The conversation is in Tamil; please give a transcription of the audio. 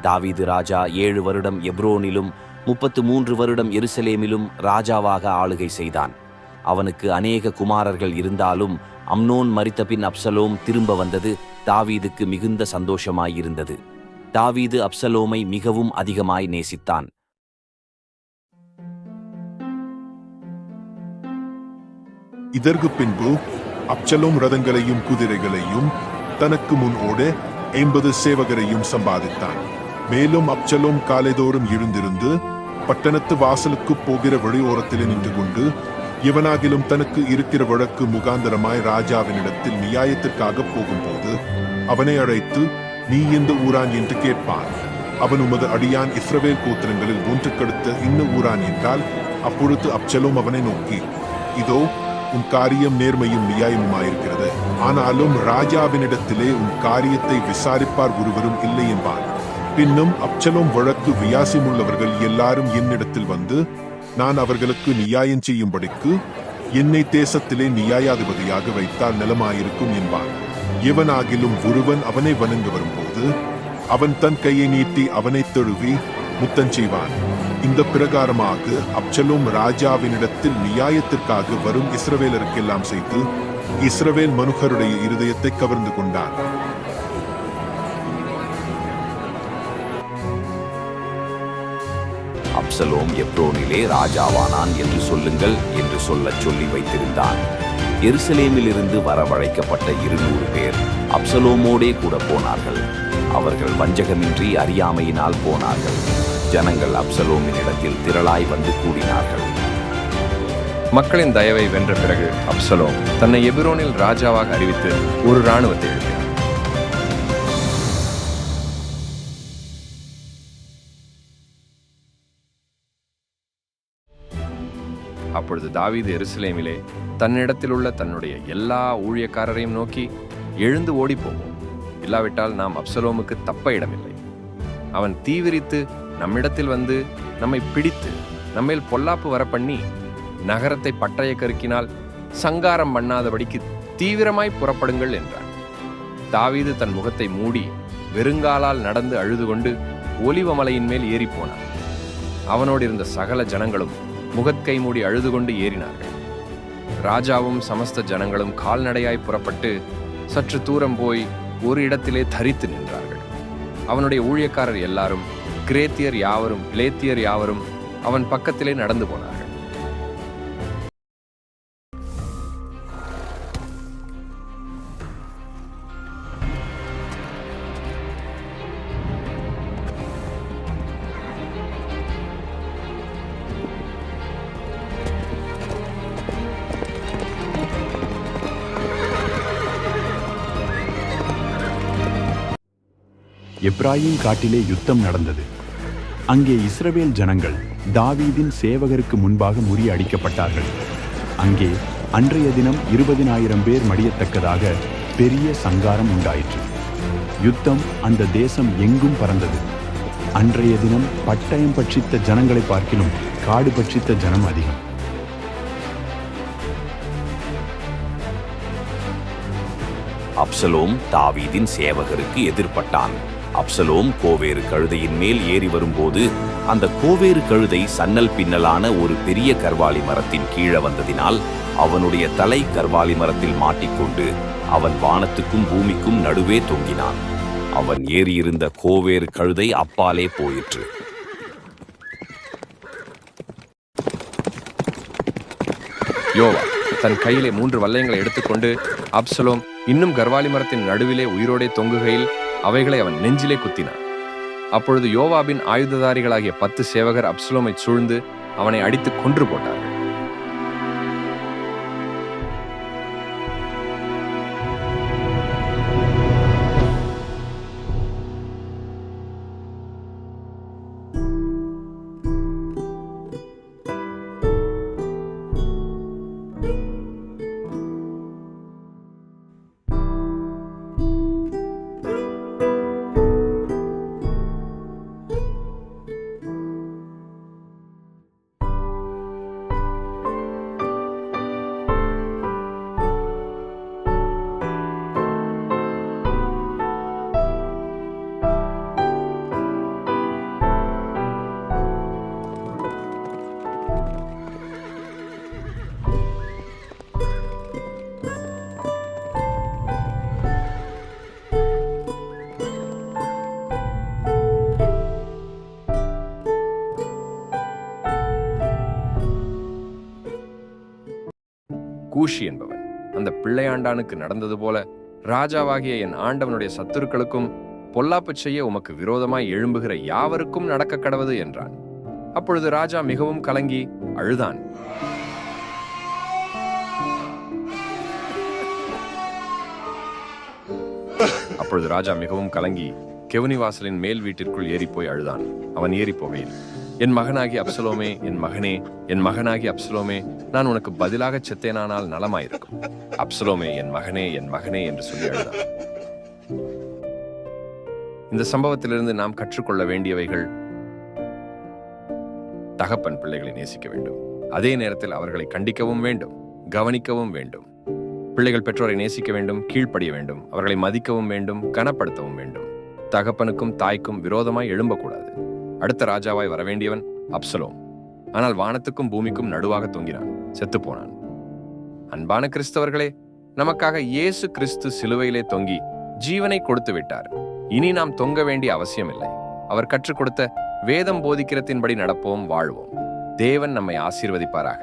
தாவீது ராஜா 7 வருடம் எப்ரோனிலும் 33 வருடம் எருசலேமிலும் ராஜாவாக ஆளுகை செய்தான். அவனுக்கு அநேக குமாரர்கள் இருந்தாலும் அம்னோன் மரித்தபின் அப்சலோம் திரும்ப வந்தது தாவீதுக்கு மிகுந்த சந்தோஷமாயிருந்தது. தாவீது அப்சலோமை மிகவும் அதிகமாய் நேசித்தான். இதற்கு பின்பு அப்சலோம் ரதங்களையும் குதிரைகளையும் தனக்கு முன் ஓட 80 சேவகரையும் சம்பாதித்தான். மேலும் அப்சலோம் காலைதோறும் எழுந்திருந்து பட்டணத்து வாசலுக்கு போகிற வழியோரத்திலே நின்று கொண்டு எவனாகிலும் தனக்கு இருக்கிற வழக்கு முகாந்தரமாய் ராஜாவினிடத்தில் நியாயத்திற்காக போகும்போது அவனை அழைத்து, நீ எந்த ஊரான் என்று கேட்பான். அவன் உமது அடியான் இஸ்ரவேல் கோத்திரங்களில் ஒன்றுக்கடுத்த இன்ன ஊரான் என்றால், அப்பொழுது அப்சலோம் அவனை நோக்கி, இதோ உன் காரியம் நேர்மையும் நியாயமுமாயிருக்கிறது. ஆனாலும் ராஜாவினிடத்திலே உன் காரியத்தை விசாரிப்பார் ஒருவரும் இல்லை என்பான். பின்னும் அப்சலோம் வழக்கு வியாசியமுள்ளவர்கள் எல்லாரும் என்னிடத்தில் வந்து, நான் அவர்களுக்கு நியாயம் செய்யும்படிக்கு என்னை தேசத்திலே நியாயாதிபதியாக வைத்தால் நலமாயிருக்கும் என்பான். எவனாகிலும் ஒருவன் அவனை வணங்க வரும்போது அவன் தன் கையை நீட்டி அவனை தழுவி முத்தம் செய்வான். இந்த பிரகாரமாக அப்சலோம் ராஜாவினிடத்தில் நியாயத்திற்காக வரும் இஸ்ரவேலருக்கெல்லாம் செய்து இஸ்ரவேல் மனுஷருடைய இருதயத்தை கவர்ந்து கொண்டான். அப்சலோம் எப்ரோனிலே ராஜாவானான் என்று சொல்லுங்கள் என்று சொல்லி வைத்திருந்தான். எருசலேமிலிருந்து வரவழைக்கப்பட்ட 200 பேர் அப்சலோமோடே கூட போனார்கள். அவர்கள் வஞ்சகமின்றி அறியாமையினால் போனார்கள். ஜனங்கள் அப்சலோமின் இடத்தில் திரளாய் வந்து கூடினார்கள். மக்களின் தயவை வென்ற பிறகு அப்சலோம் தன்னை எபிரோனில் ராஜாவாக அறிவித்து ஒரு இராணுவத்தை எழுப்பினார். அப்பொழுது தாவீது எருசலேமிலே தன்னிடத்தில் உள்ள தன்னுடைய எல்லா ஊழியக்காரரையும் நோக்கி, எழுந்து ஓடிப்போவோம், இல்லாவிட்டால் நாம் அப்சலோமுக்கு தப்ப இடமில்லை. அவன் தீவிரித்து நம்மிடத்தில் வந்து நம்மை பிடித்து நம்மேல் பொல்லாப்பு வரப்பண்ணி நகரத்தை பட்டய கருக்கினால் சங்காரம் பண்ணாதபடிக்கு தீவிரமாய் புறப்படுங்கள் என்றான். தாவீது தன் முகத்தை மூடி வெறுங்காலால் நடந்து அழுது கொண்டு ஒலிவமலையின் மேல் ஏறிப்போனான். அவனோடு இருந்த சகல ஜனங்களும் முகத்கை மூடி அழுது கொண்டு ஏறினார்கள். ராஜாவும் சமஸ்த ஜனங்களும் கால்நடையாய் புறப்பட்டு சற்று தூரம் போய் ஒரு இடத்திலே தரித்து நின்றார்கள். அவனுடைய ஊழியக்காரர் எல்லாரும், கிரேத்தியர் யாவரும், பிலேத்தியர் யாவரும் அவன் பக்கத்திலே நடந்து போனார்கள். எப்ராயிம் காட்டிலே யுத்தம் நடந்தது. அங்கே இஸ்ரவேல் ஜனங்கள் தாவீதின் சேவகருக்கு முன்பாக முறியடிக்கப்பட்டார்கள். அங்கே அன்றைய தினம் 20,000 பேர் மடியத்தக்கதாக பெரிய சங்காரம் உண்டாயிற்று. யுத்தம் அந்த தேசம் எங்கும் பறந்தது. அன்றைய தினம் பட்டயம் பட்சித்த ஜனங்களை பார்க்கிலும் காடு பட்சித்த ஜனம் அதிகம். அப்சலோம் தாவீதின் சேவகருக்கு எதிர்ப்பட்டான். அப்சலோம் கோவேறு கழுதையின் மேல் ஏறி வரும்போது அந்த கோவேறு கழுதை சன்னல் பின்னலான ஒரு பெரிய கர்வாலி மரத்தின் கீழே வந்ததினால் அவனுடைய தலை கர்வாலி மரத்தில் மாட்டிக்கொண்டு அவன் வானத்துக்கும் பூமிக்கும் நடுவே தொங்கினான். அவன் ஏறியிருந்த கோவேறு கழுதை அப்பாலே போயிற்று. யோவா தன் கையிலே 3 வல்லையங்களை எடுத்துக்கொண்டு அப்சலோம் இன்னும் கர்வாலி மரத்தின் நடுவிலே உயிரோடே தொங்குகையில் அவைகளை அவன் நெஞ்சிலே குத்தினான். அப்பொழுது யோவாபின் ஆயுததாரிகளாகிய 10 சேவகர் அப்சலோமை சூழ்ந்து அவனை அடித்து கொன்று போட்டார்கள். கூஷி என்பவன். அந்த பிள்ளையாண்டானுக்கு நடந்தது போல ராஜாவாகிய என் ஆண்டவனுடைய சத்துருக்களுக்கும் பொல்லாப்பு செய்ய உமக்கு விரோதமாய் எழும்புகிற யாவருக்கும் நடக்க கடவது என்றான். அப்பொழுது ராஜா மிகவும் கலங்கி அழுதான். கெவுனி வாசலின் மேல் வீட்டிற்குள் ஏறிப்போய் அழுதான். அவன் ஏறி போகையில், என் மகனாகி அப்சலோமே, என் மகனே, என் மகனாகி அப்சலோமே, நான் உனக்கு பதிலாக செத்தேனானால் நலமாயிருக்கும். அப்சலோமே, என் மகனே, என் மகனே என்று சொல்லி அழுதான். இந்த சம்பவத்திலிருந்து நாம் கற்றுக்கொள்ள வேண்டியவைகள்: தகப்பன் பிள்ளைகளை நேசிக்க வேண்டும். அதே நேரத்தில் அவர்களை கண்டிக்கவும் வேண்டும், கவனிக்கவும் வேண்டும். பிள்ளைகள் பெற்றோரை நேசிக்க வேண்டும், கீழ்ப்படிய வேண்டும், அவர்களை மதிக்கவும் வேண்டும், கனப்படுத்தவும் வேண்டும். தகப்பனுக்கும் தாய்க்கும் விரோதமாய் எழும்பக்கூடாது. அடுத்த ராஜாவாய் வரவேண்டியவன் அப்சலோம். ஆனால் வானத்துக்கும் பூமிக்கும் நடுவாக தொங்கினான், செத்துப்போனான். அன்பான கிறிஸ்தவர்களே, நமக்காக இயேசு கிறிஸ்து சிலுவையிலே தொங்கி ஜீவனை கொடுத்து விட்டார். இனி நாம் தொங்க வேண்டிய அவசியமில்லை. அவர் கற்றுக் கொடுத்த வேதம் போதிக்கிறதின்படி நடப்போம், வாழ்வோம். தேவன் நம்மை ஆசீர்வதிப்பாராக.